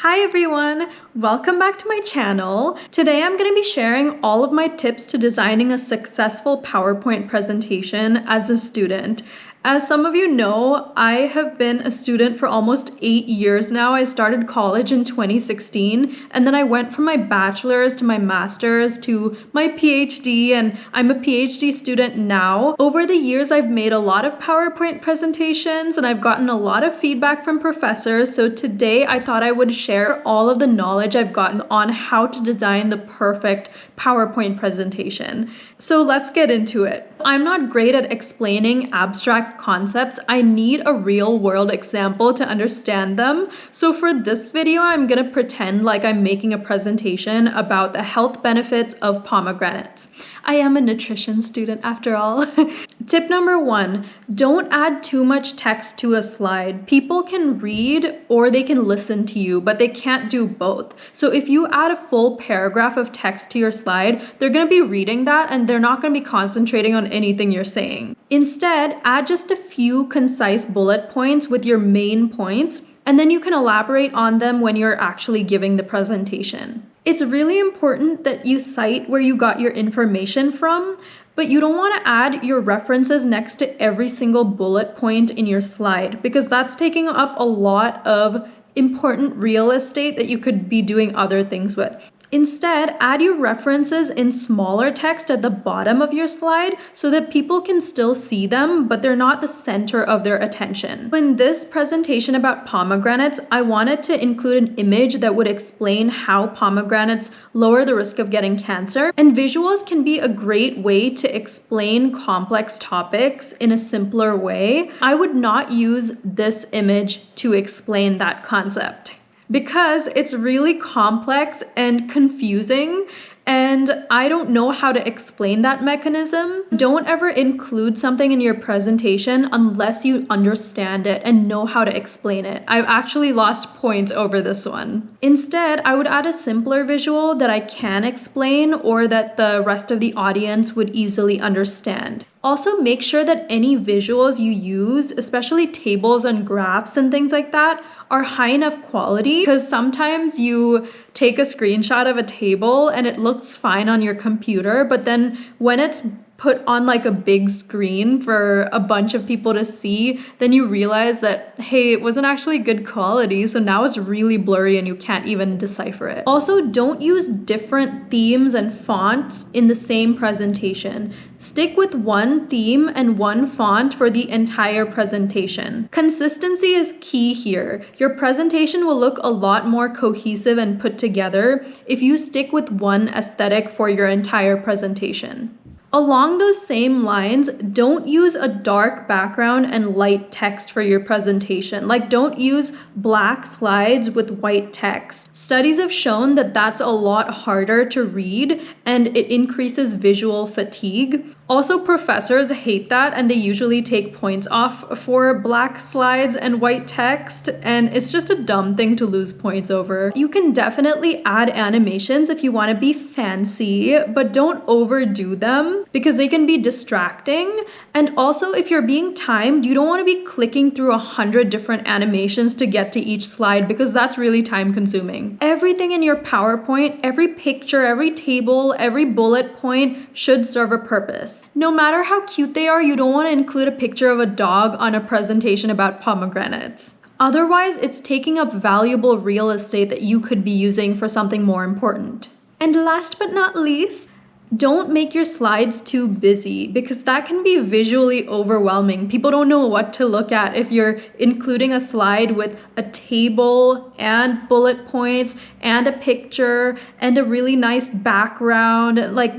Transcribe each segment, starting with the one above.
Hi everyone, welcome back to my channel. Today I'm going to be sharing all of my tips to designing a successful PowerPoint presentation as a student. As some of you know, I have been a student for almost 8 years now. I started college in 2016 and then I went from my bachelor's to my master's to my PhD, and I'm a PhD student now. Over the years, I've made a lot of PowerPoint presentations and I've gotten a lot of feedback from professors. So today I thought I would share all of the knowledge I've gotten on how to design the perfect PowerPoint presentation. So let's get into it. I'm not great at explaining abstract concepts. I need a real world example to understand them. So for this video, I'm gonna pretend like I'm making a presentation about the health benefits of pomegranates. I am a nutrition student after all. Tip number 1, don't add too much text to a slide. People can read or they can listen to you, but they can't do both. So if you add a full paragraph of text to your slide, they're gonna be reading that and they're not gonna be concentrating on anything you're saying. Instead, add just a few concise bullet points with your main points, and then you can elaborate on them when you're actually giving the presentation. It's really important that you cite where you got your information from, but you don't want to add your references next to every single bullet point in your slide because that's taking up a lot of important real estate that you could be doing other things with. Instead, add your references in smaller text at the bottom of your slide so that people can still see them, but they're not the center of their attention. In this presentation about pomegranates, I wanted to include an image that would explain how pomegranates lower the risk of getting cancer, and visuals can be a great way to explain complex topics in a simpler way. I would not use this image to explain that concept, because it's really complex and confusing, and I don't know how to explain that mechanism. Don't ever include something in your presentation unless you understand it and know how to explain it. I've actually lost points over this one. Instead, I would add a simpler visual that I can explain or that the rest of the audience would easily understand. Also, make sure that any visuals you use, especially tables and graphs and things like that, are high enough quality, because sometimes you take a screenshot of a table and it looks fine on your computer, but then when it's put on like a big screen for a bunch of people to see, then you realize that, hey, it wasn't actually good quality, so now it's really blurry and you can't even decipher it. Also, don't use different themes and fonts in the same presentation. Stick with one theme and one font for the entire presentation. Consistency is key here. Your presentation will look a lot more cohesive and put together if you stick with one aesthetic for your entire presentation. Along those same lines, don't use a dark background and light text for your presentation. Like, don't use black slides with white text. Studies have shown that that's a lot harder to read and it increases visual fatigue. Also, professors hate that and they usually take points off for black slides and white text, and it's just a dumb thing to lose points over. You can definitely add animations if you want to be fancy, but don't overdo them because they can be distracting. And also, if you're being timed, you don't want to be clicking through 100 different animations to get to each slide because that's really time consuming. Everything in your PowerPoint, every picture, every table, every bullet point should serve a purpose. No matter how cute they are, you don't want to include a picture of a dog on a presentation about pomegranates. Otherwise, it's taking up valuable real estate that you could be using for something more important. And last but not least, don't make your slides too busy because that can be visually overwhelming. People don't know what to look at if you're including a slide with a table and bullet points and a picture and a really nice background. Like,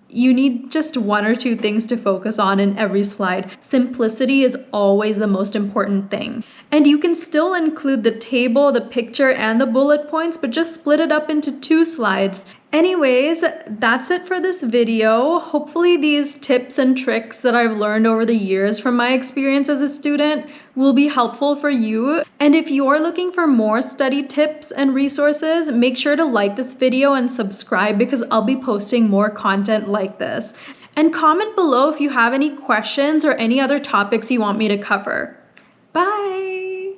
you need just one or two things to focus on in every slide. Simplicity is always the most important thing. And you can still include the table, the picture, and the bullet points, but just split it up into 2 slides. Anyways, that's it for this video. Hopefully these tips and tricks that I've learned over the years from my experience as a student will be helpful for you. And if you're looking for more study tips and resources, make sure to like this video and subscribe because I'll be posting more content like this. And comment below if you have any questions or any other topics you want me to cover. Bye!